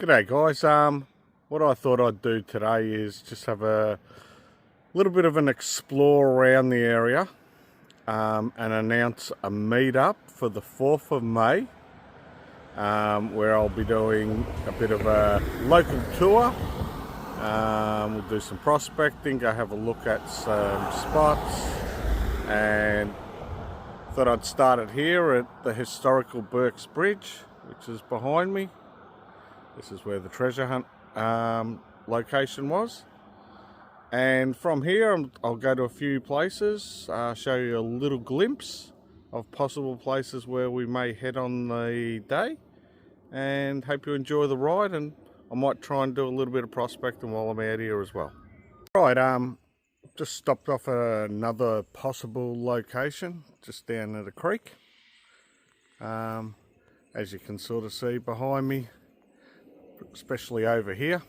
G'day guys, what I thought I'd do today is just have a little bit of an explore around the area and announce a meetup for the 4th of May where I'll be doing a bit of a local tour. We'll do some prospecting, go have a look at some spots, and thought I'd start it here at the historical Burke's Bridge, which is behind me. This is where the treasure hunt location was, and from here I'll go to a few places, show you a little glimpse of possible places where we may head on the day, and hope you enjoy the ride. And I might try and do a little bit of prospecting while I'm out here as well. Right, just stopped off at another possible location just down at a creek. As you can sort of see behind me, especially over here,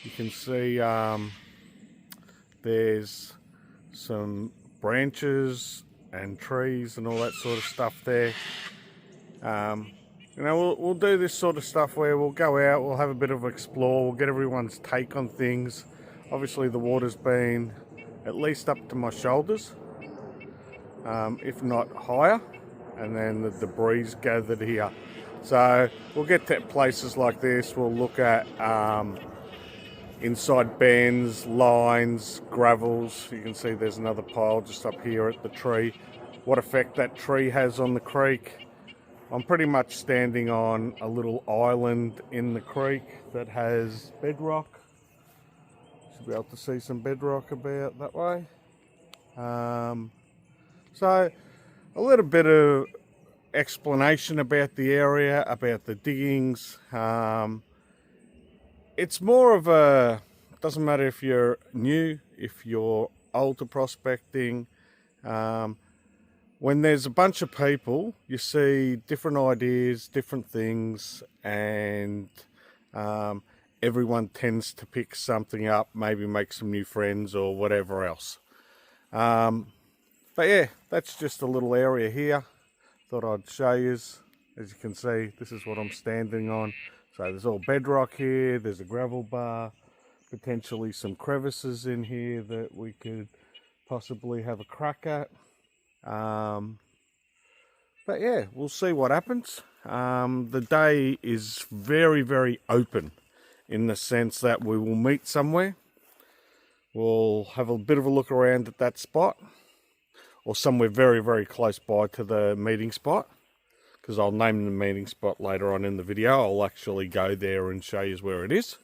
you can see there's some branches and trees and all that sort of stuff there. You know, we'll do this sort of stuff where we'll go out, we'll have a bit of an explore, we'll get everyone's take on things. Obviously the water's been at least up to my shoulders, if not higher, and then the debris gathered here. So we'll get to places like this, we'll look at inside bends, lines, gravels. You can see there's another pile just up here at the tree. What effect that tree has on the creek. I'm pretty much standing on a little island in the creek that has bedrock. Should be able to see some bedrock about that way. So a little bit of explanation about the area, about the diggings. It's more of a, doesn't matter if you're new, if you're old to prospecting, when there's a bunch of people, you see different ideas, different things, and everyone tends to pick something up, maybe make some new friends or whatever else. But yeah, that's just a little area here. Thought I'd show you. As you can see, this is what I'm standing on. So there's all bedrock here, there's a gravel bar, potentially some crevices in here that we could possibly have a crack at. But yeah, we'll see what happens. The day is very, very open in the sense that we will meet somewhere. We'll have a bit of a look around at that spot, or somewhere very, very close by to the meeting spot, because I'll name the meeting spot later on in the video. I'll actually go there and show you where it is.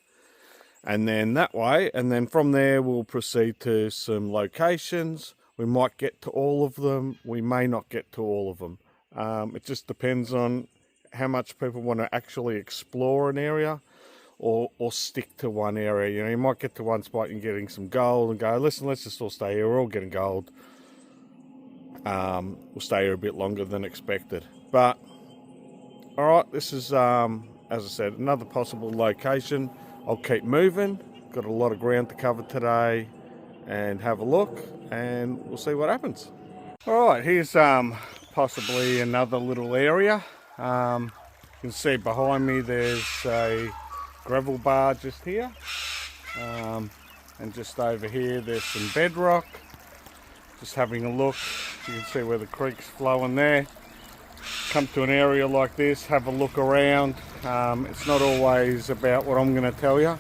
And then that way, and then from there we'll proceed to some locations. We might get to all of them, we may not get to all of them. It just depends on how much people want to actually explore an area, or stick to one area. You know, you might get to one spot and getting some gold and go, listen, let's just all stay here, we're all getting gold. We'll stay here a bit longer than expected. But alright, this is as I said, another possible location. I'll keep moving, got a lot of ground to cover today, and have a look, and we'll see what happens. Alright, here's possibly another little area. You can see behind me there's a gravel bar just here, and just over here there's some bedrock. Just having a look, you can see where the creek's flowing there. Come to an area like this, have a look around. It's not always about what I'm going to tell you,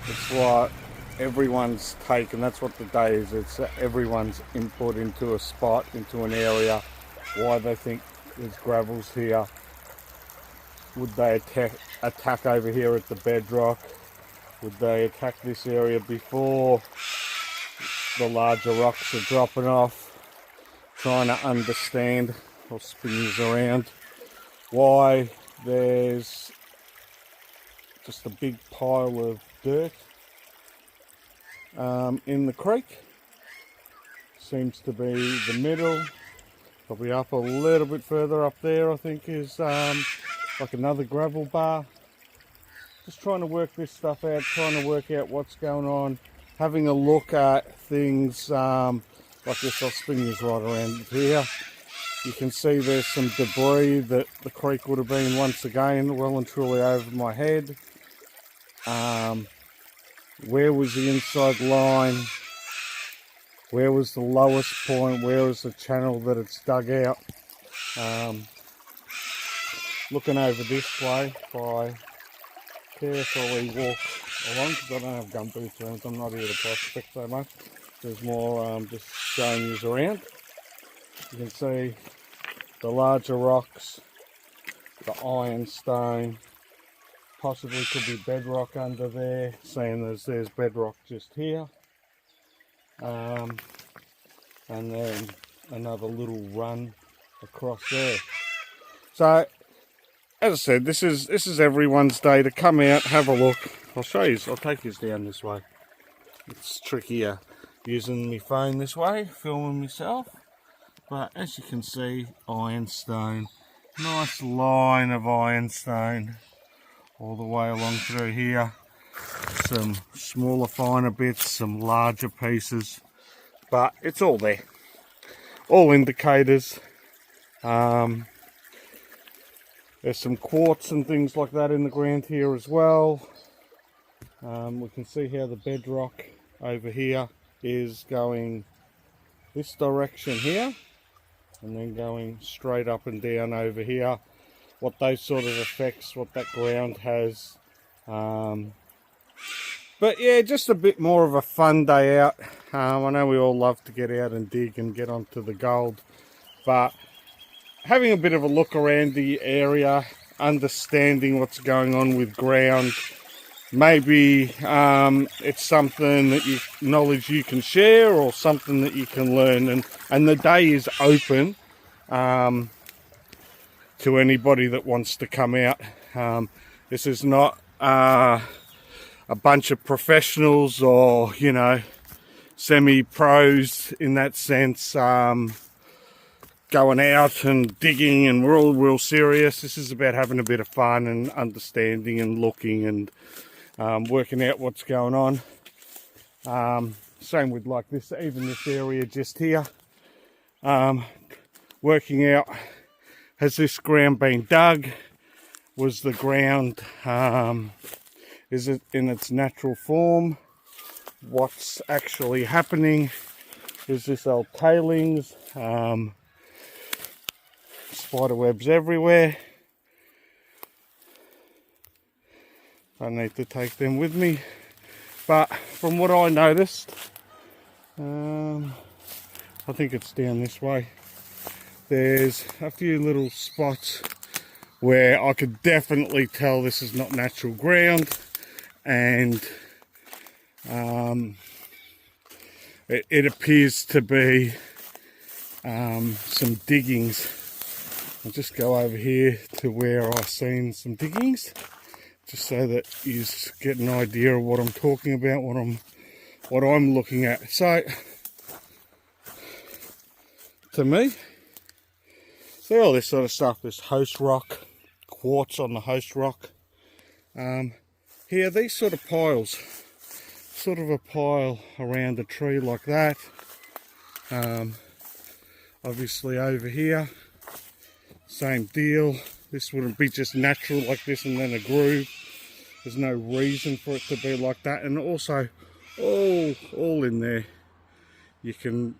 it's what everyone's take, and that's what the day is. It's everyone's input into a spot, into an area, why they think there's gravels here. Would they attack over here at the bedrock? Would they attack this area before the larger rocks are dropping off? Trying to understand, I'll spin these around, why there's just a big pile of dirt in the creek. Seems to be the middle, probably up a little bit further up there I think is like another gravel bar. Just trying to work this stuff out, trying to work out what's going on, having a look at things like this. I'll spin this right around here. You can see there's some debris that the creek would have been once again well and truly over my head. Where was the inside line? Where was the lowest point? Where was the channel that it's dug out? Looking over this way, if I carefully walk along, because I don't have gum boots around, I'm not here to prospect so much. There's more just showing you around. You can see the larger rocks, the ironstone, possibly could be bedrock under there, seeing as there's bedrock just here. And then another little run across there. So, as I said, this is everyone's day to come out, have a look. I'll show you, I'll take you down this way. It's trickier using my phone this way, filming myself. But as you can see, ironstone, nice line of ironstone all the way along through here. Some smaller, finer bits, some larger pieces, but it's all there. All indicators. There's some quartz and things like that in the ground here as well. We can see how the bedrock over here is going this direction here, and then going straight up and down over here. What those sort of effects, what that ground has. But yeah, just a bit more of a fun day out. I know we all love to get out and dig and get onto the gold, but having a bit of a look around the area, understanding what's going on with ground, maybe it's something that knowledge you can share, or something that you can learn, and the day is open to anybody that wants to come out. This is not a bunch of professionals or, you know, semi-pros in that sense, going out and digging, and we're all real serious. This is about having a bit of fun and understanding and looking and working out what's going on. Same with like this, even this area just here. Working out, has this ground been dug? Was the ground, is it in its natural form? What's actually happening? Is this old tailings? Spider webs everywhere. I need to take them with me. But from what I noticed, I think it's down this way. There's a few little spots where I could definitely tell this is not natural ground, and it appears to be some diggings. I'll just go over here to where I've seen some diggings, just so that you get an idea of what I'm talking about, what I'm looking at. So, to me, see all this sort of stuff, this host rock, quartz on the host rock. Here, these sort of piles, sort of a pile around a tree like that. Obviously over here, same deal. This wouldn't be just natural like this and then a groove. There's no reason for it to be like that. And also, all in there, you can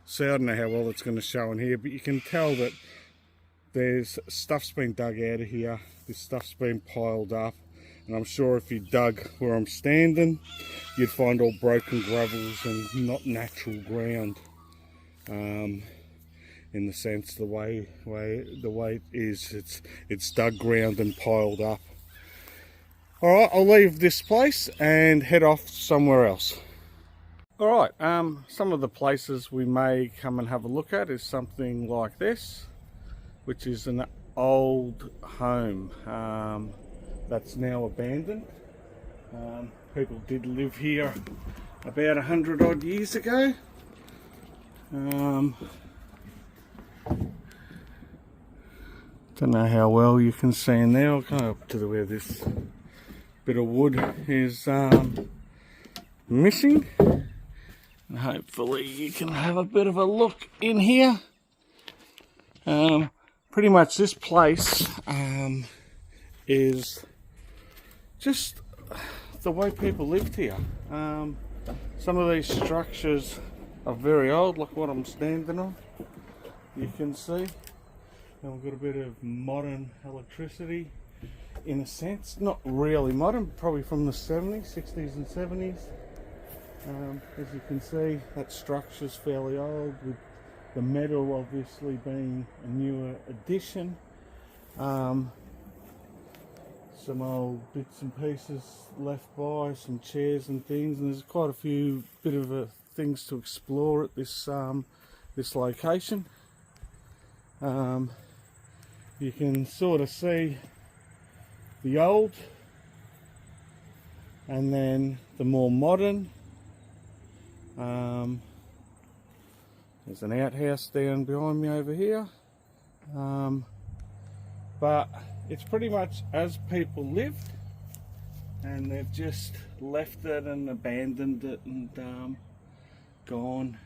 see, I don't know how well it's going to show in here, but you can tell that there's stuff's been dug out of here. This stuff's been piled up, and I'm sure if you dug where I'm standing, you'd find all broken gravels and not natural ground. In the sense, the way it is, it's dug ground and piled up. All right, I'll leave this place and head off somewhere else. All right, some of the places we may come and have a look at is something like this, which is an old home that's now abandoned. People did live here about 100 odd years ago. Don't know how well you can see in there. I'll go up to where this bit of wood is missing, and hopefully you can have a bit of a look in here. Pretty much this place is just the way people lived here. Some of these structures are very old, like what I'm standing on. You can see. And we've got a bit of modern electricity in a sense. Not really modern, probably from the 70s, 60s and 70s. As you can see, that structure's fairly old, with the metal obviously being a newer addition. Some old bits and pieces left by, some chairs and things, and there's quite a few bit of things to explore at this this location. You can sort of see the old and then the more modern. There's an outhouse down behind me over here, but it's pretty much as people lived, and they've just left it and abandoned it and gone,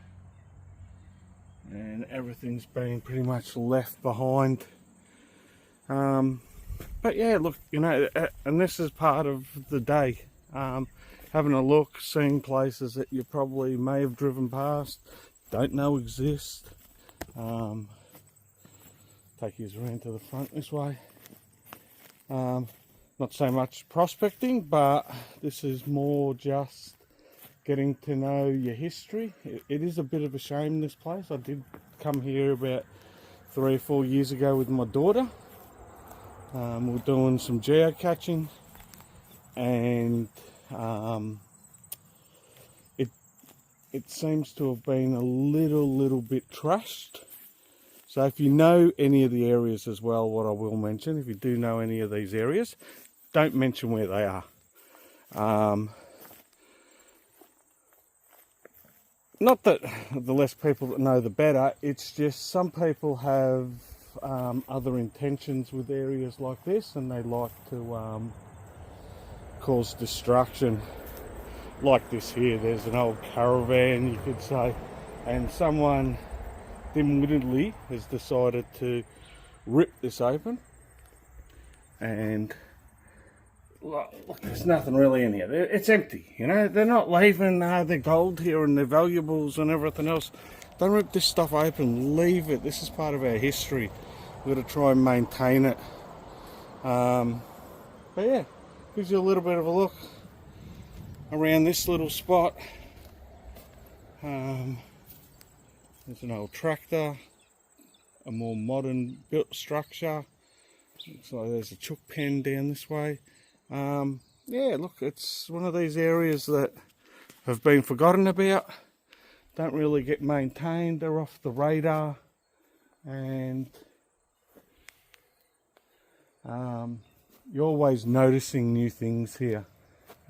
and everything's been pretty much left behind. But yeah, look, you know, and this is part of the day, having a look, seeing places that you probably may have driven past, don't know exist. Take you around to the front this way. Not so much prospecting, but this is more just getting to know your history. It is a bit of a shame, this place. I did come here about 3 or 4 years ago with my daughter. We were doing some geocaching, and it seems to have been a little bit trashed. So if you know any of the areas as well, what I will mention, if you do know any of these areas, don't mention where they are. Not that the less people that know the better, it's just some people have other intentions with areas like this, and they like to cause destruction. Like this here, there's an old caravan, you could say, and someone dim-wittedly has decided to rip this open, and look, there's nothing really in here. It's empty, you know. They're not leaving their gold here and their valuables and everything else. Don't rip this stuff open, leave it. This is part of our history. We've got to try and maintain it. But yeah, gives you a little bit of a look around this little spot. There's an old tractor, a more modern built structure. Looks like there's a chook pen down this way. Yeah, look, it's one of these areas that have been forgotten about, don't really get maintained, they're off the radar, and you're always noticing new things here.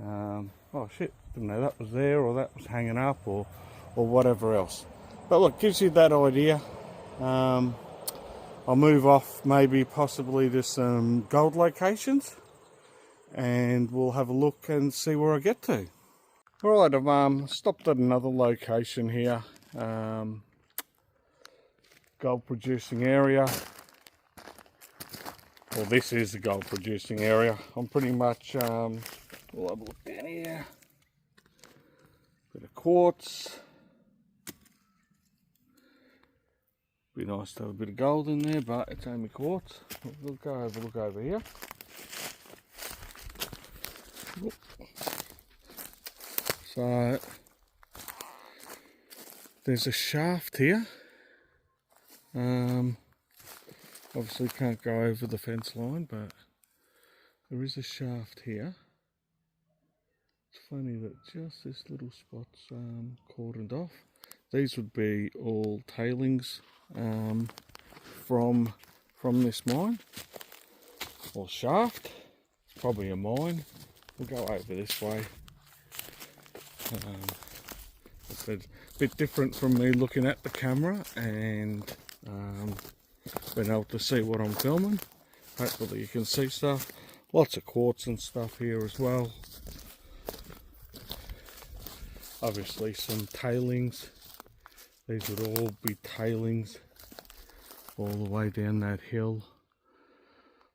Oh shit, didn't know that was there, or that was hanging up, or whatever else. But look, gives you that idea. I'll move off maybe possibly to some gold locations, and we'll have a look and see where I get to. Alright, I've stopped at another location here. Gold producing area. Well, this is the gold producing area. I'm pretty much, we'll have a look down here. Bit of quartz. Be nice to have a bit of gold in there, but it's only quartz. We'll go have a look over here. So there's a shaft here. Obviously can't go over the fence line, but there is a shaft here. It's funny that just this little spot's cordoned off. These would be all tailings from this mine or shaft. It's probably a mine. We'll go over this way. It's a bit different from me looking at the camera and being able to see what I'm filming. Hopefully you can see stuff. Lots of quartz and stuff here as well. Obviously some tailings. These would all be tailings all the way down that hill.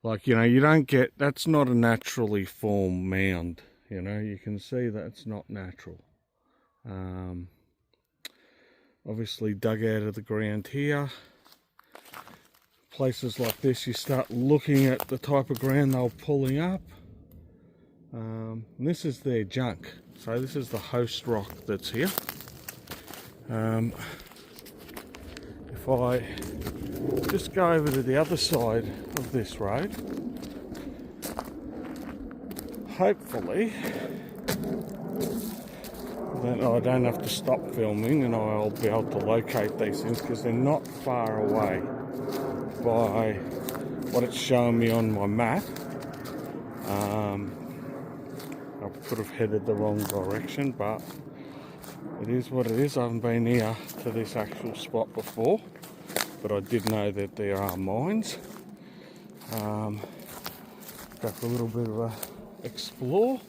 Like, you know, you don't get, that's not a naturally formed mound, you know, you can see that it's not natural. Obviously dug out of the ground here. Places like this, you start looking at the type of ground they're pulling up. And this is their junk. So this is the host rock that's here. If I just go over to the other side of this road, hopefully then I don't have to stop filming and I'll be able to locate these things, because they're not far away by what it's showing me on my map. I could have headed the wrong direction, but it is what it is. I haven't been here to this actual spot before, but I did know that there are mines. Go for a little bit of a explore.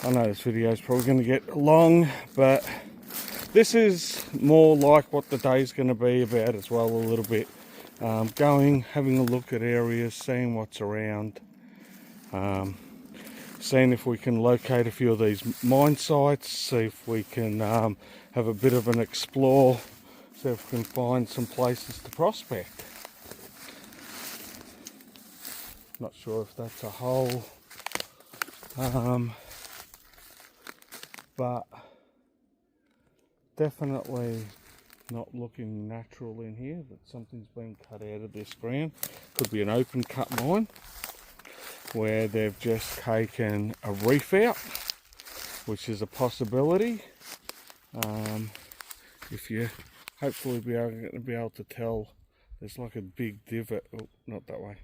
I know this video is probably going to get long, but this is more like what the day's going to be about as well, a little bit. Going, having a look at areas, seeing what's around, seeing if we can locate a few of these mine sites, see if we can have a bit of an explore, see if we can find some places to prospect. Not sure if that's a hole, but definitely not looking natural in here, that something's been cut out of this ground. Could be an open cut mine where they've just taken a reef out, which is a possibility. If you hopefully be able to tell, there's like a big divot. Oh, not that way,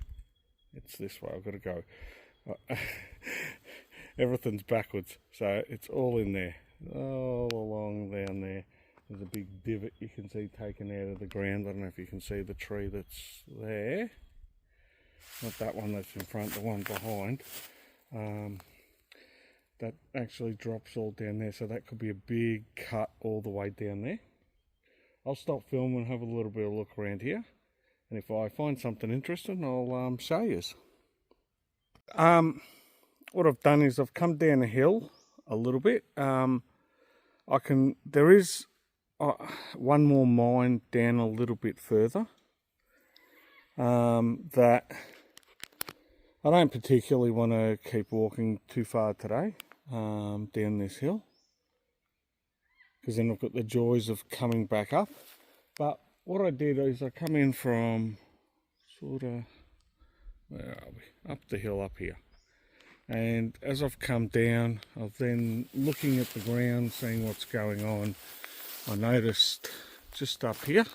it's this way. I've got to go. Everything's backwards, so it's all in there, all along down there. There's a big divot you can see taken out of the ground. I don't know if you can see the tree that's there. Not that one that's in front, the one behind. That actually drops all down there, so that could be a big cut all the way down there. I'll stop filming and have a little bit of a look around here, and if I find something interesting, I'll show you. What I've done is I've come down a hill a little bit. There is one more mine down a little bit further that I don't particularly want to keep walking too far today down this hill, because then I've got the joys of coming back up. But what I did is I come in from sort of, where are we? Up the hill up here. And as I've come down, I've then looking at the ground, seeing what's going on, I noticed just up here,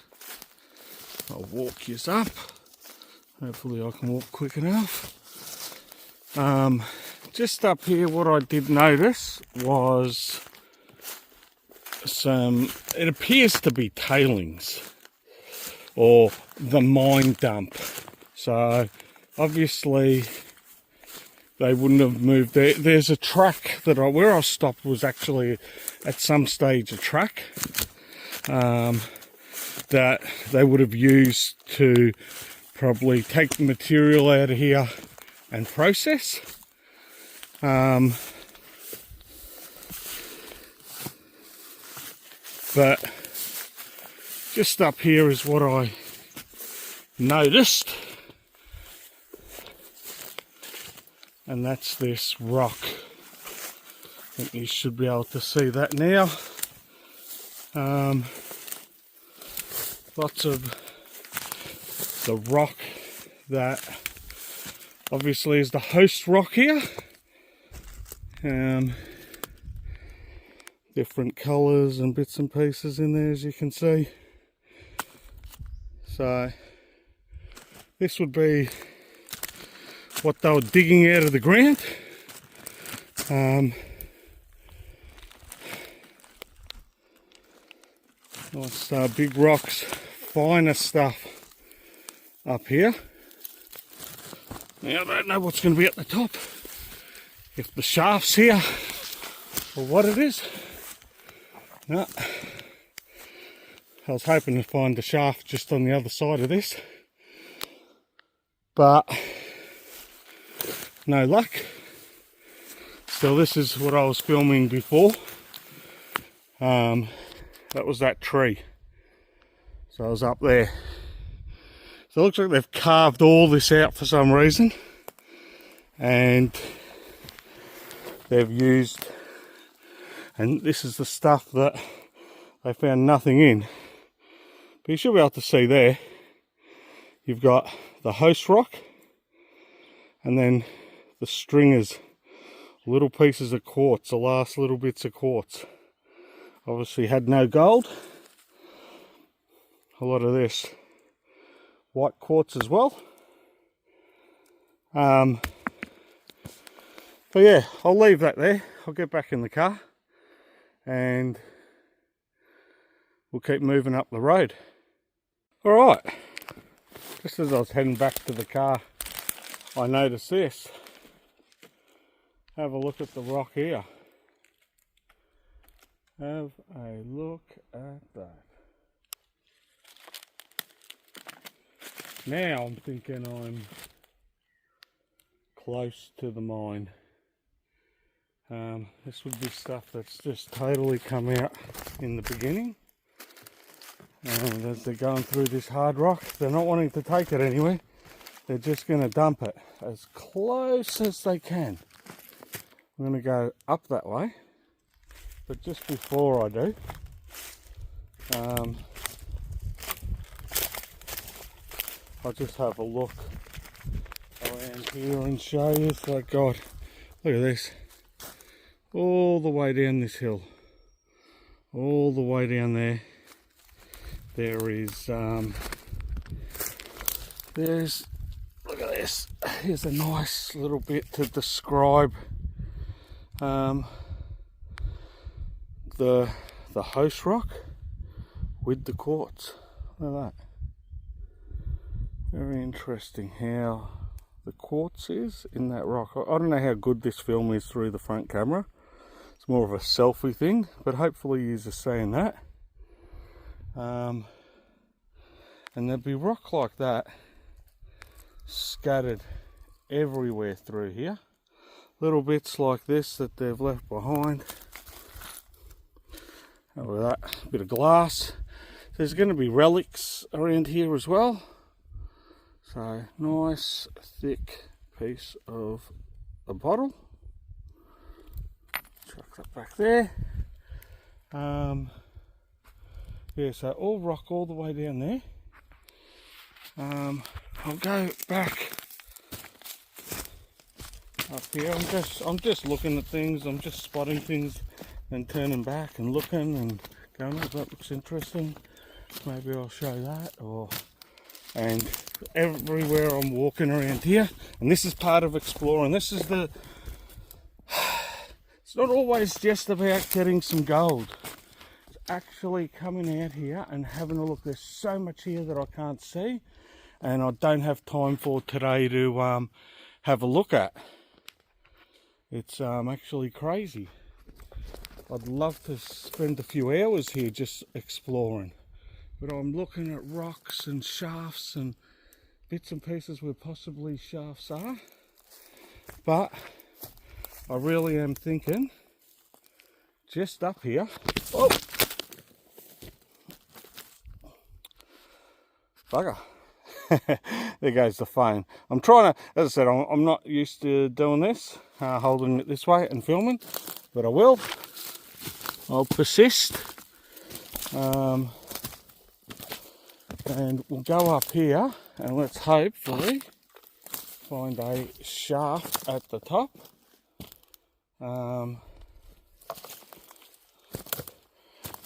I'll walk you up, hopefully I can walk quick enough. Just up here, what I did notice was it appears to be tailings, or the mine dump. So obviously they wouldn't have moved there. There's a track that where I stopped was actually at some stage a track that they would have used to probably take the material out of here and process. But just up here is what I noticed, and that's this rock. I think you should be able to see that now. Lots of the rock that obviously is the host rock here. Different colours and bits and pieces in there, as you can see. So this would be what they were digging out of the ground. Nice big rocks, finer stuff up here. Now I don't know what's going to be at the top, if the shaft's here or what it is. No. I was hoping to find the shaft just on the other side of this, but no luck. So this is what I was filming before. That was that tree. So I was up there. So it looks like they've carved all this out for some reason, and they've used, and this is the stuff that they found nothing in. But you should be able to see there, you've got the host rock, and then the stringers, little pieces of quartz, the last little bits of quartz. Obviously had no gold. A lot of this white quartz as well. But yeah, I'll leave that there. I'll get back in the car and we'll keep moving up the road. Alright, just as I was heading back to the car, I noticed this. Have a look at the rock here. Have a look at that. Now I'm thinking I'm close to the mine. This would be stuff that's just totally come out in the beginning. And as they're going through this hard rock, they're not wanting to take it anywhere. They're just going to dump it as close as they can. I'm going to go up that way. But just before I do, I'll just have a look around here and show you. It's like, God, look at this. All the way down this hill. All the way down there. There is, look at this. Here's a nice little bit to describe the host rock with the quartz. Look at that. Very interesting how the quartz is in that rock. I don't know how good this film is through the front camera. It's more of a selfie thing, but hopefully you're seeing that. And there'd be rock like that scattered everywhere through here. Little bits like this that they've left behind. Look at that, bit of glass. There's going to be relics around here as well. So nice thick piece of a bottle. Chuck that back there. Yeah, so all rock all the way down there. I'll go back up here. I'm just looking at things. I'm just spotting things and turning back and looking and going, oh, that looks interesting. Maybe I'll show that. And everywhere I'm walking around here, and this is part of exploring. This is the. It's not always just about getting some gold. It's actually coming out here and having a look. There's so much here that I can't see, and I don't have time for today to have a look at. It's actually crazy. I'd love to spend a few hours here just exploring, but I'm looking at rocks and shafts and bits and pieces where possibly shafts are. But I really am thinking just up here. Oh, bugger. There goes the phone. I'm trying to, as I said, I'm not used to doing this, holding it this way and filming, but I will. I'll persist. And we'll go up here and let's hopefully find a shaft at the top.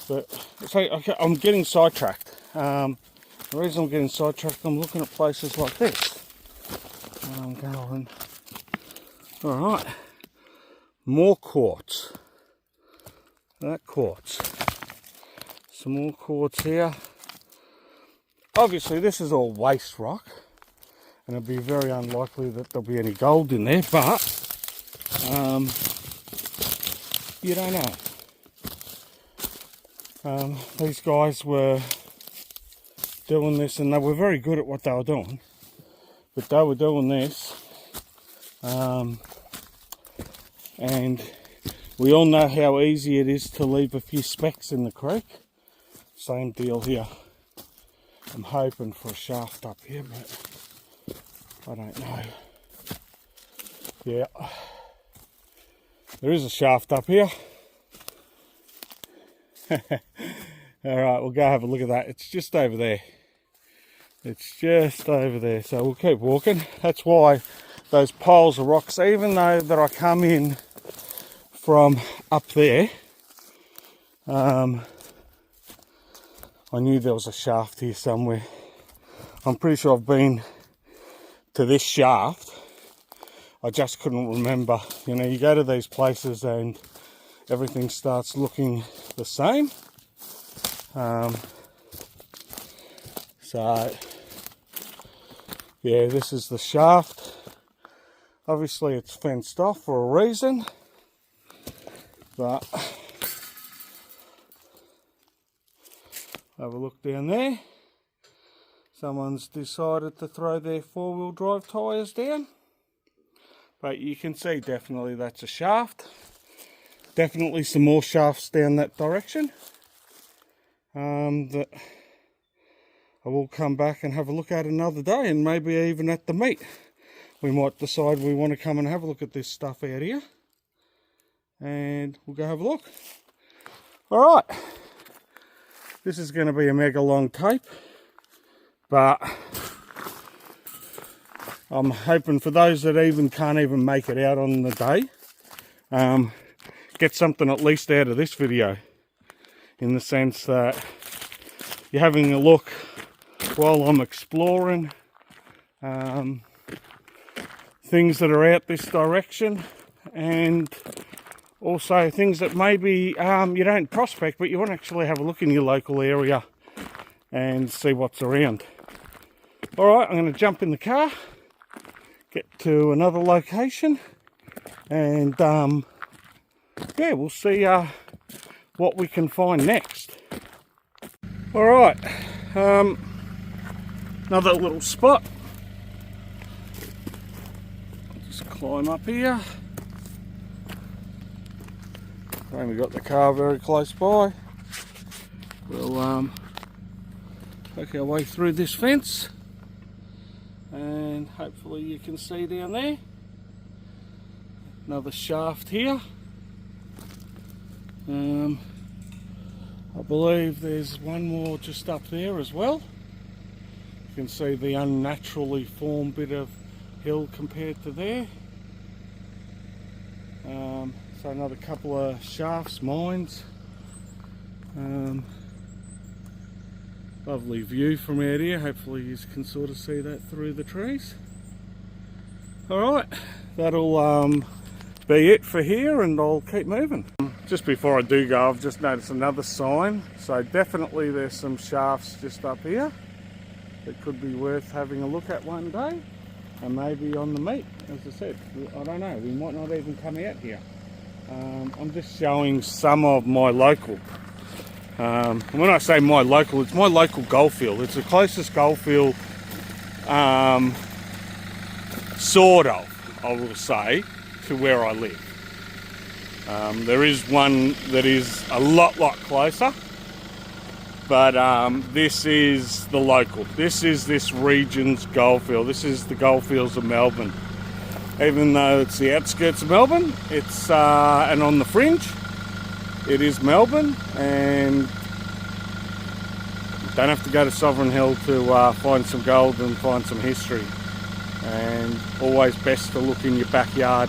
But so okay, I'm getting sidetracked. The reason I'm getting sidetracked, I'm looking at places like this. And I'm going, alright, more quartz. That quartz. Some more quartz here. Obviously this is all waste rock, and it'd be very unlikely that there'll be any gold in there, but you don't know. These guys were doing this, and they were very good at what they were doing, but they were doing this, and we all know how easy it is to leave a few specks in the creek. Same deal here. I'm hoping for a shaft up here, but I don't know. Yeah, there is a shaft up here. Alright, we'll go have a look at that. It's just over there. It's just over there, so we'll keep walking. That's why those piles of rocks, even though that I come in from up there, I knew there was a shaft here somewhere. I'm pretty sure I've been to this shaft. I just couldn't remember. You know, you go to these places and everything starts looking the same. So, yeah, this is the shaft. Obviously it's fenced off for a reason, but have a look down there. Someone's decided to throw their four-wheel drive tyres down, but you can see definitely that's a shaft. Definitely some more shafts down that direction that I will come back and have a look at another day, and maybe even at the meet we might decide we want to come and have a look at this stuff out here, and we'll go have a look. Alright, this is going to be a mega long tape, but I'm hoping for those that even can't even make it out on the day, get something at least out of this video, in the sense that you're having a look while I'm exploring things that are out this direction, and also things that maybe you don't prospect, but you want to actually have a look in your local area and see what's around. Alright, I'm going to jump in the car, get to another location, and yeah, we'll see what we can find next. Alright, another little spot. Just climb up here. And we've got the car very close by. We'll take our way through this fence, and hopefully you can see down there another shaft here. I believe there's one more just up there as well. You can see the unnaturally formed bit of hill compared to there. So another couple of shafts, mines. Lovely view from out here. Hopefully you can sort of see that through the trees. Alright, that'll be it for here, and I'll keep moving. Just before I do go, I've just noticed another sign. So definitely there's some shafts just up here that could be worth having a look at one day, and maybe on the meet. As I said, I don't know, we might not even come out here. I'm just showing some of my local. And when I say my local, it's my local goldfield. It's the closest goldfield, sort of, I will say, to where I live. There is one that is a lot closer, but this is the local. This is this region's goldfield. This is the goldfields of Melbourne. Even though it's the outskirts of Melbourne, it's and on the fringe, it is Melbourne, and you don't have to go to Sovereign Hill to find some gold and find some history. And always best to look in your backyard.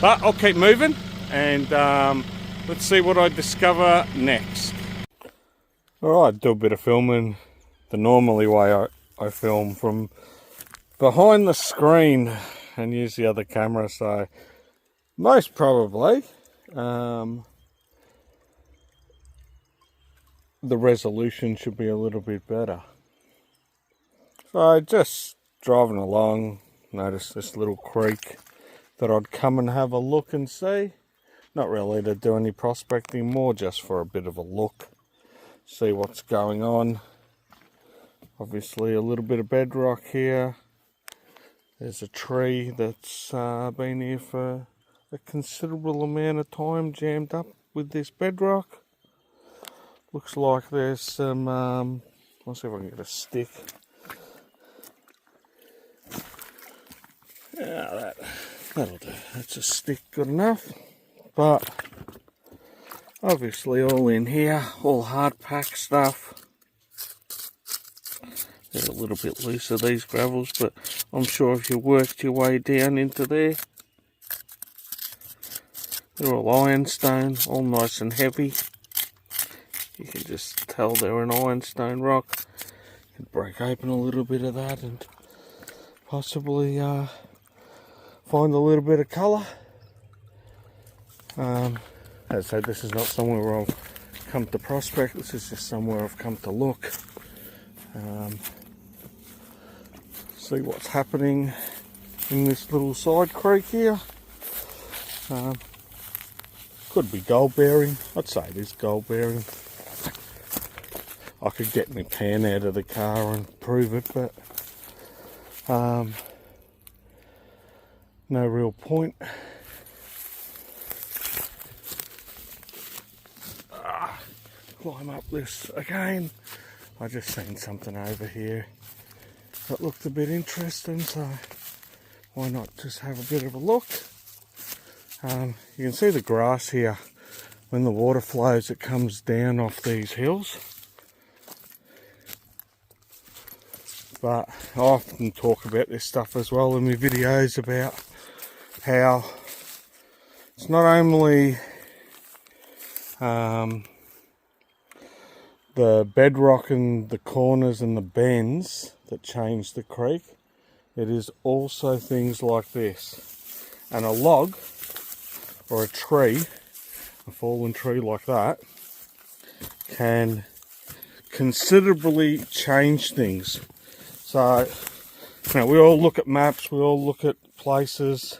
But I'll keep moving, and let's see what I discover next. Alright, do a bit of filming the normally way I film, from behind the screen, and use the other camera, so most probably the resolution should be a little bit better. So just driving along, noticed this little creek that I'd come and have a look and see. Not really to do any prospecting, more just for a bit of a look, see what's going on. Obviously a little bit of bedrock here. There's a tree that's been here for a considerable amount of time, jammed up with this bedrock. Looks like there's some, let's see if I can get a stick. Yeah, that'll do. That's a stick good enough. But obviously all in here, all hard pack stuff. They're a little bit looser, these gravels, but I'm sure if you worked your way down into there, they're all ironstone, all nice and heavy. You can just tell they're an ironstone rock. You can break open a little bit of that and possibly find a little bit of colour. As I said, this is not somewhere where I've come to prospect, this is just somewhere I've come to look. See what's happening in this little side creek here. Could be gold bearing. I'd say it is gold bearing. I could get my pan out of the car and prove it, but no real point. Climb up this again. I just seen something over here that looked a bit interesting, so why not just have a bit of a look. You can see the grass here. When the water flows, it comes down off these hills. But I often talk about this stuff as well in my videos about how it's not only the bedrock and the corners and the bends that change the creek, it is also things like this. And a log or a tree, a fallen tree like that, can considerably change things. So, you know, we all look at maps, we all look at places,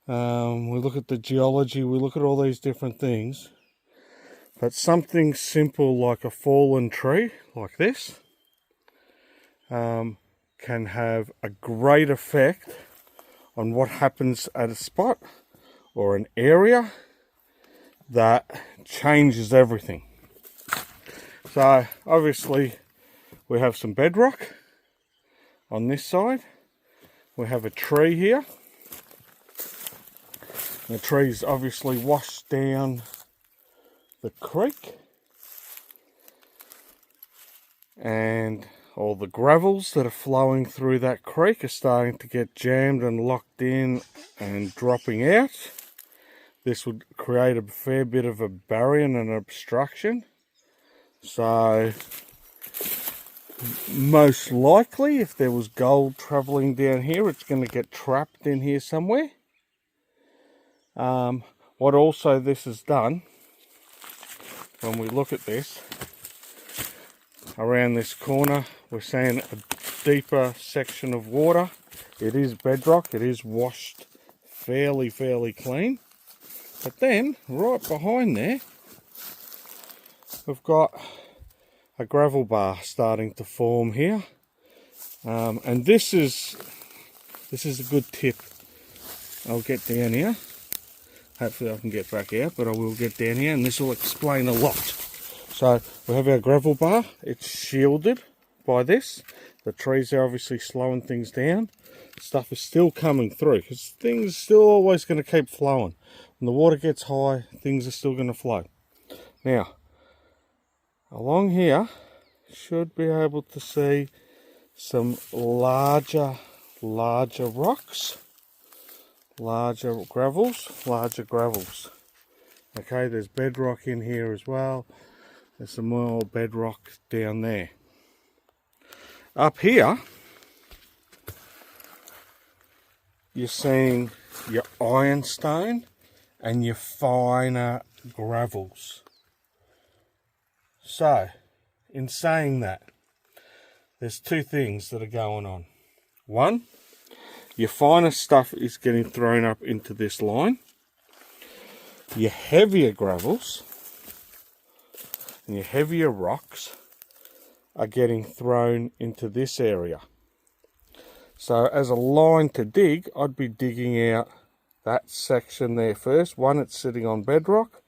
we look at the geology, we look at all these different things. But something simple like a fallen tree, like this, can have a great effect on what happens at a spot or an area that changes everything. So obviously we have some bedrock on this side. We have a tree here. The tree's obviously washed down the creek, and all the gravels that are flowing through that creek are starting to get jammed and locked in and dropping out. This would create a fair bit of a barrier and an obstruction. So most likely, if there was gold travelling down here, it's going to get trapped in here somewhere. What also this has done, when we look at this, around this corner, we're seeing a deeper section of water. It is bedrock, it is washed fairly clean. But then, right behind there, we've got a gravel bar starting to form here. And this is a good tip. I'll get down here. Hopefully I can get back out, but I will get down here and this will explain a lot. So we have our gravel bar. It's shielded by this. The trees are obviously slowing things down. Stuff is still coming through because things are still always going to keep flowing. When the water gets high, things are still going to flow. Now, along here, should be able to see some larger rocks. Larger gravels. Okay, there's bedrock in here as well. There's some more bedrock down there. Up here, you're seeing your ironstone and your finer gravels. So, in saying that, there's two things that are going on. One, your finer stuff is getting thrown up into this line. Your heavier gravels and your heavier rocks are getting thrown into this area. So as a line to dig, I'd be digging out that section there first. One, it's sitting on bedrock.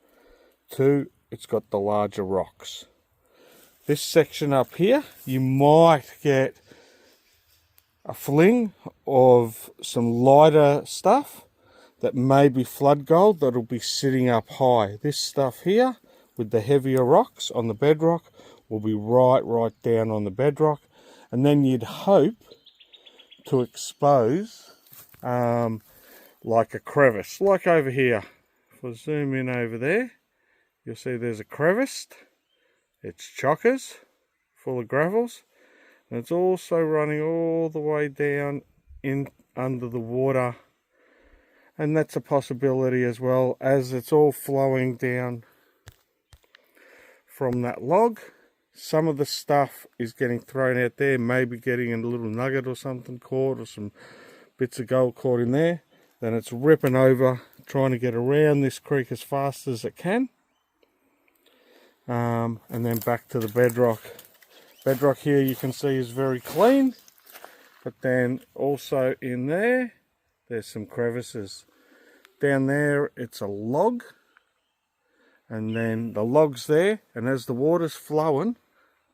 Two, it's got the larger rocks. This section up here, you might get a fling of some lighter stuff that may be flood gold that'll be sitting up high. This stuff here with the heavier rocks on the bedrock will be right down on the bedrock, and then you'd hope to expose like a crevice, like over here. If I zoom in over there, you'll see there's a crevice. It's chockers full of gravels, and it's also running all the way down in under the water, and that's a possibility as well, as it's all flowing down from that log. Some of the stuff is getting thrown out there, maybe getting a little nugget or something caught, or some bits of gold caught in there. Then it's ripping over, trying to get around this creek as fast as it can. And then back to the bedrock. Bedrock here you can see is very clean, but then also in there, there's some crevices. Down there it's a log, and then the log's there, and as the water's flowing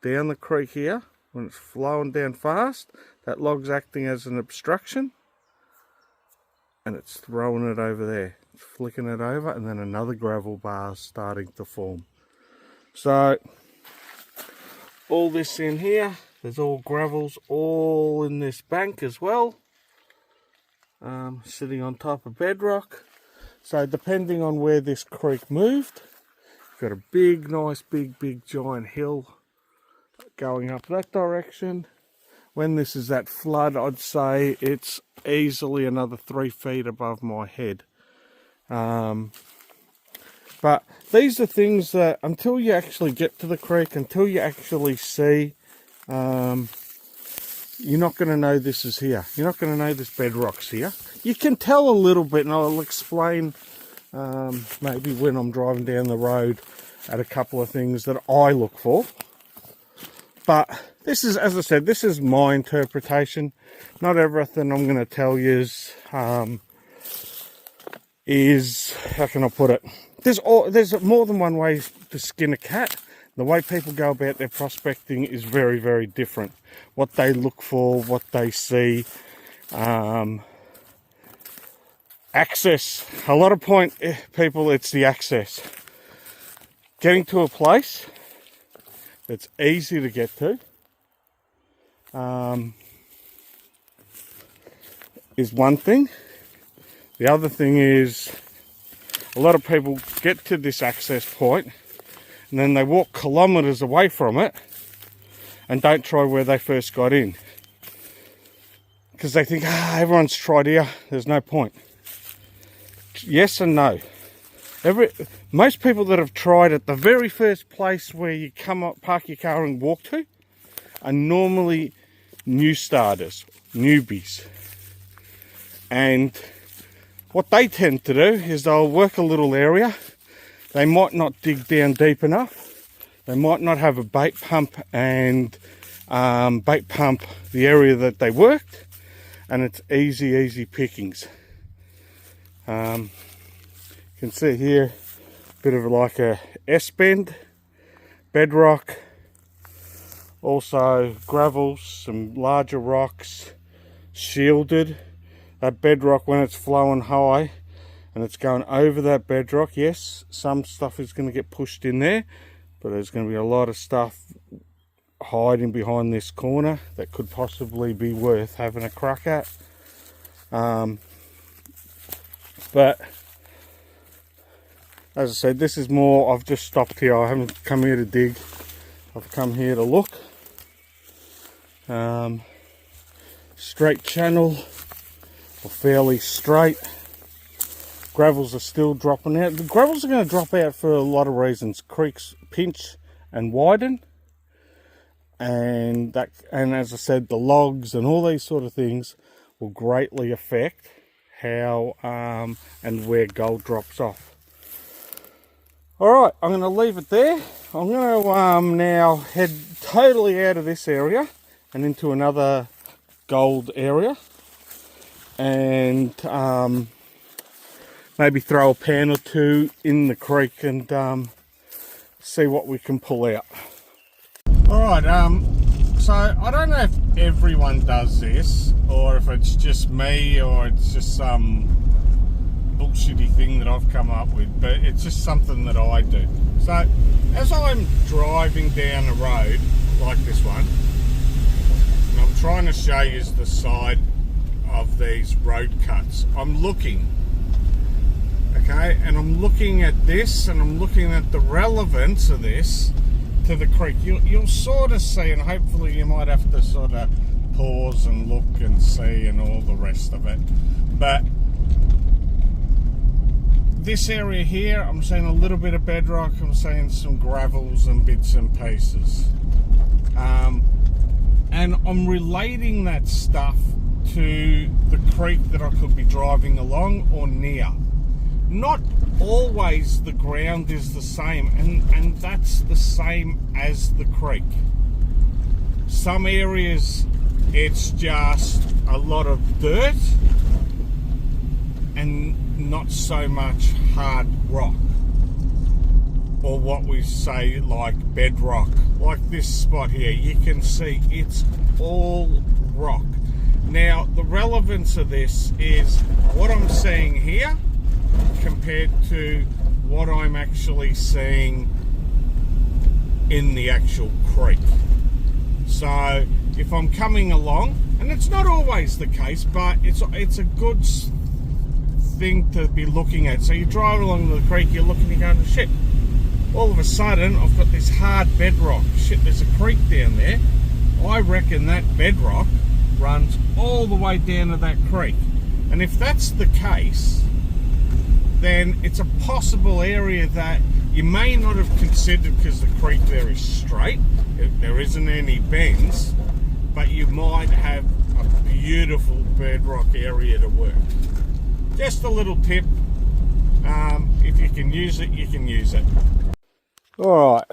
down the creek here, when it's flowing down fast, that log's acting as an obstruction, and it's throwing it over there. It's flicking it over, and then another gravel bar's starting to form. So all this in here, there's all gravels all in this bank as well, sitting on top of bedrock. So depending on where this creek moved, you've got a big, nice, big giant hill going up that direction. When this is at flood, I'd say it's easily another 3 feet above my head. But these are things that until you actually get to the creek, until you actually see, you're not going to know this is here. You're not going to know this bedrock's here. You can tell a little bit, and I'll explain maybe when I'm driving down the road at a couple of things that I look for. But this is, as I said, this is my interpretation. Not everything I'm going to tell you is, how can I put it? There's more than one way to skin a cat. The way people go about their prospecting is very, very different. What they look for, what they see, access. A lot of people, it's the access. Getting to a place that's easy to get to is one thing. The other thing is, a lot of people get to this access point and then they walk kilometres away from it and don't try where they first got in, because they think, everyone's tried here, there's no point. Yes and no. Most people that have tried at the very first place where you come up, park your car and walk to, are normally new starters, newbies. And what they tend to do is they'll work a little area. They might not dig down deep enough. They might not have a bait pump and bait pump the area that they worked, and it's easy pickings. You can see here a bit of like a S-bend, bedrock, also gravels, some larger rocks, shielded. That bedrock, when it's flowing high and it's going over that bedrock, yes, some stuff is going to get pushed in there, but there's going to be a lot of stuff hiding behind this corner that could possibly be worth having a crack at. But as I said, this is more, I've just stopped here. I haven't come here to dig. I've come here to look. Straight channel, or fairly straight. Gravels are still dropping out. The gravels are going to drop out for a lot of reasons. Creeks pinch and widen, and as I said, the logs and all these sort of things will greatly affect how and where gold drops off. Alright, I'm going to leave it there. I'm going to now head totally out of this area and into another gold area. And maybe throw a pan or two in the creek and see what we can pull out. Alright, so I don't know if everyone does this, or if it's just me, or it's just some bullshitty thing that I've come up with, but it's just something that I do. So, as I'm driving down a road like this one, and I'm trying to show you the side of these road cuts, I'm looking, okay, and I'm looking at this, and I'm looking at the relevance of this to the creek. You'll sort of see, and hopefully you might have to sort of pause and look and see and all the rest of it, but this area here, I'm seeing a little bit of bedrock, I'm seeing some gravels and bits and pieces, and I'm relating that stuff to the creek that I could be driving along or near. Not always the ground is the same, and that's the same as the creek. Some areas it's just a lot of dirt and not so much hard rock, or what we say like bedrock. Like this spot here, you can see it's all rock. Now the relevance of this is what I'm seeing here compared to what I'm actually seeing in the actual creek. So if I'm coming along, and it's not always the case, but it's a good thing to be looking at. So you drive along the creek, you're looking, you're going, shit, all of a sudden I've got this hard bedrock. Shit, there's a creek down there. I reckon that bedrock runs all the way down to that creek. And if that's the case, then it's a possible area that you may not have considered because the creek there is straight, there isn't any bends, but you might have a beautiful bedrock area to work. Just a little tip, if you can use it, you can use it. Alright,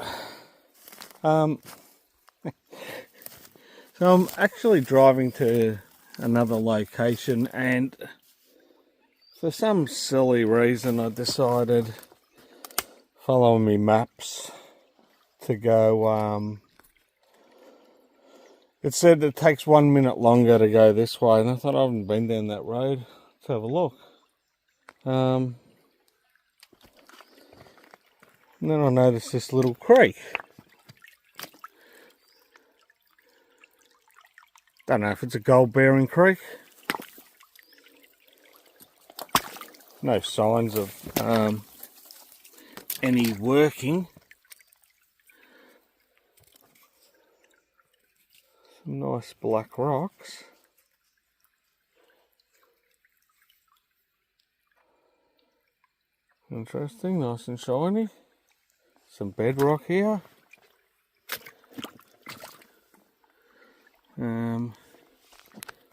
so I'm actually driving to another location, and for some silly reason I decided, following me maps, to go, it said it takes 1 minute longer to go this way, and I thought I haven't been down that road, let's have a look. And then I noticed this little creek. Don't know if it's a gold bearing creek. No signs of any working. Some nice black rocks. Interesting, nice and shiny. Some bedrock here.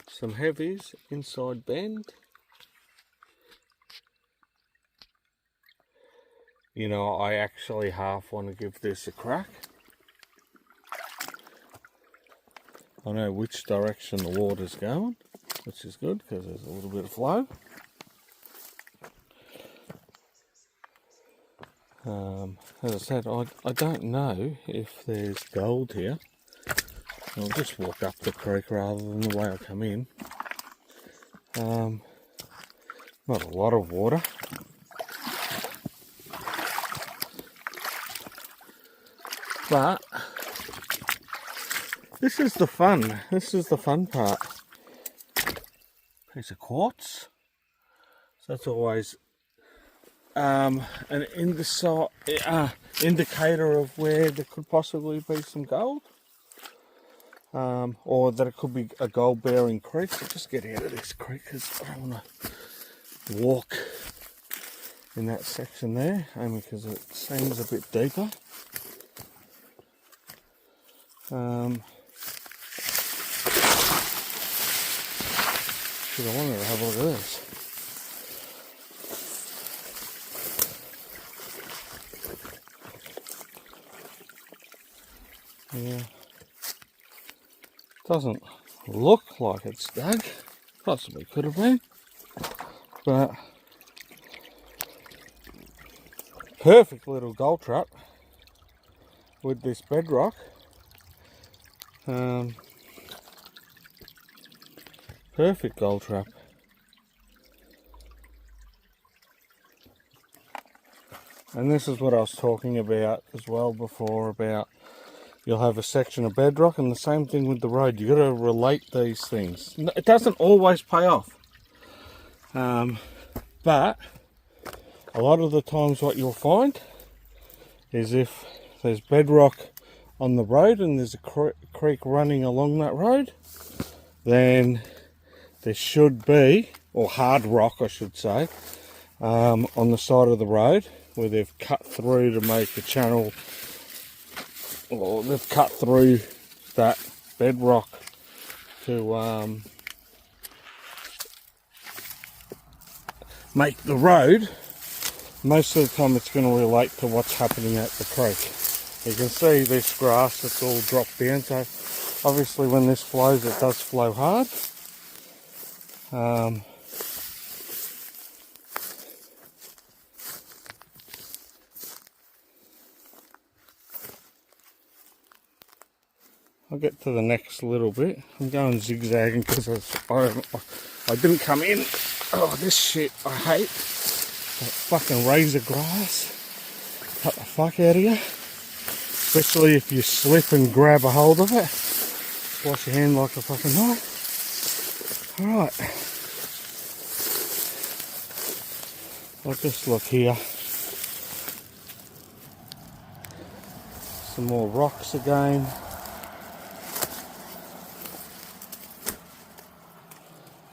Some heavies inside bend. You know, I actually half want to give this a crack. I know which direction the water's going, which is good because there's a little bit of flow. As I said, I don't know if there's gold here. I'll just walk up the creek rather than the way I come in. Not a lot of water. But this is the fun. This is the fun part. Piece of quartz. So that's always an indicator of where there could possibly be some gold. Or that it could be a gold bearing creek. So just get out of this creek because I don't want to walk in that section there, only because it seems a bit deeper. Should I wanted to have a look at this. here. Doesn't look like it's dug. Possibly could have been. But perfect little gold trap with this bedrock. Perfect gold trap. And this is what I was talking about as well before, about you'll have a section of bedrock, and the same thing with the road. You've got to relate these things. It doesn't always pay off. But a lot of the times what you'll find is if there's bedrock on the road and there's a creek running along that road, then there should be, or hard rock I should say, on the side of the road where they've cut through to make a channel, or they've cut through that bedrock to make the road. Most of the time it's going to relate to what's happening at the creek. You can see this grass that's all dropped down, so obviously when this flows it does flow hard. I'll get to the next little bit. I'm going zigzagging because I didn't come in. Oh, this shit I hate. That fucking razor grass. Cut the fuck out of you. Especially if you slip and grab a hold of it. Wash your hand like a fucking knife. Alright. I'll just look here. Some more rocks again.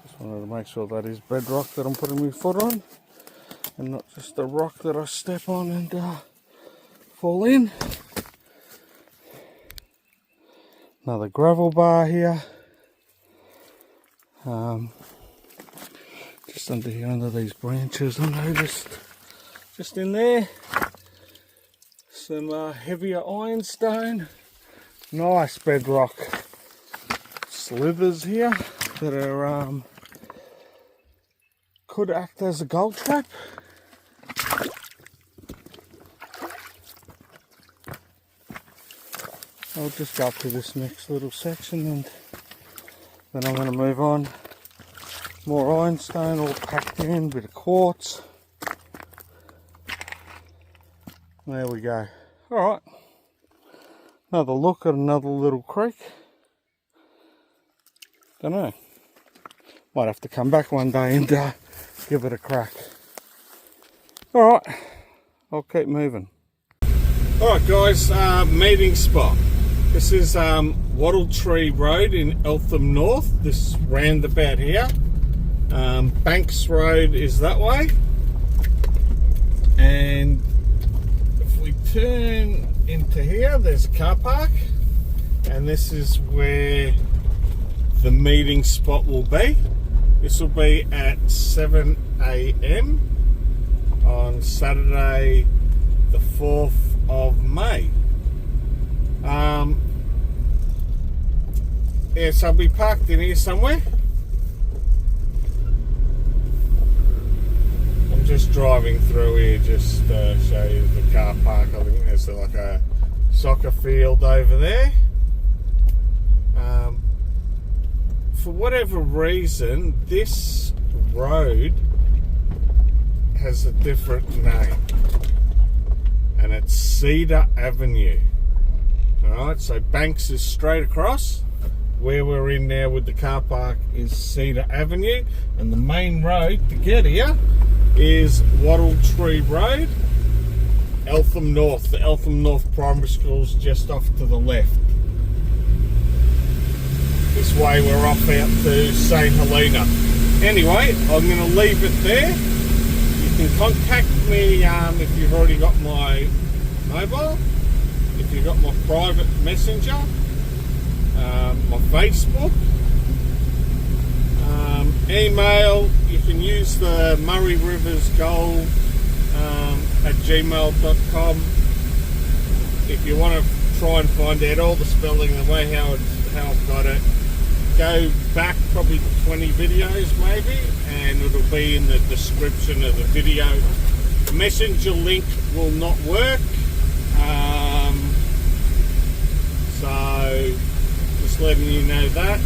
Just wanted to make sure that is bedrock that I'm putting my foot on, and not just a rock that I step on and fall in. Another gravel bar here. Just under here, under these branches, I noticed. Just in there, some heavier ironstone. Nice bedrock slithers here that are could act as a gold trap. I'll just go up to this next little section and then I'm going to move on. More ironstone all packed in, bit of quartz. There we go. Alright, another look at another little creek. Don't know, might have to come back one day and give it a crack. Alright, I'll keep moving. Alright guys, meeting spot. This is Wattle Tree Road in Eltham North, this roundabout here. Banks Road is that way. And if we turn into here, there's a car park. And this is where the meeting spot will be. This will be at 7 AM on Saturday the 4th of May. Yeah, so I'll be parked in here somewhere. I'm just driving through here just to show you the car park. I think there's like a soccer field over there. For whatever reason, this road has a different name, and it's Cedar Avenue. Alright, so Banks is straight across. Where we're in now with the car park is Cedar Avenue, and the main road to get here is Wattle Tree Road, Eltham North. The Eltham North Primary School's just off to the left. This way we're off out to St Helena. Anyway, I'm going to leave it there. You can contact me if you've already got my mobile, if you've got my private messenger, my Facebook, email. You can use the Murray Rivers Gold at gmail.com. If you want to try and find out all the spelling, the way how I've got it. Go back probably 20 videos maybe, and it'll be in the description of the video. Messenger link will not work, so just letting you know that.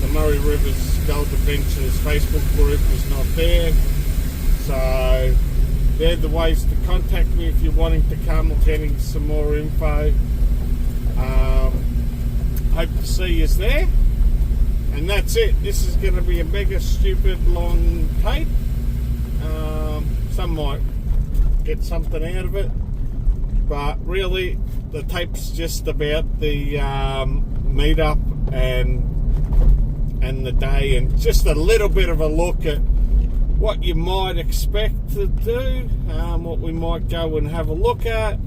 The Murray Rivers Gold Adventures Facebook group is not there, so they're the ways to contact me if you're wanting to come or getting some more info. Hope to see you there. And that's it. This is going to be a mega stupid long tape. Some might get something out of it, but really the tape's just about the meetup and the day, and just a little bit of a look at what you might expect to do, what we might go and have a look at.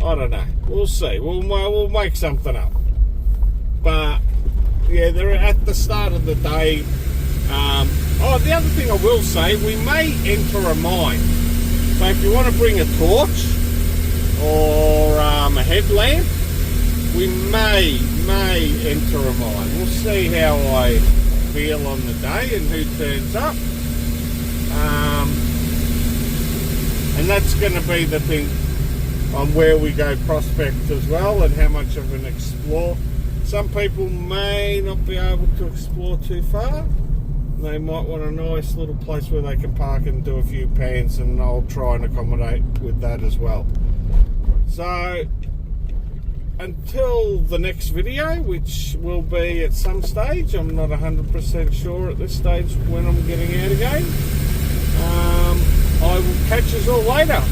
I don't know. We'll see. We'll make something up. But yeah, they're at the start of the day. The other thing I will say, we may enter a mine. So if you want to bring a torch or a headlamp, we may enter a mine. We'll see how I feel on the day and who turns up. And that's going to be the thing on where we go prospect as well, and how much of an explore. Some people may not be able to explore too far. They might want a nice little place where they can park and do a few pans, and I'll try and accommodate with that as well. So until the next video, which will be at some stage, I'm not 100% sure at this stage when I'm getting out again, I will catch us all later.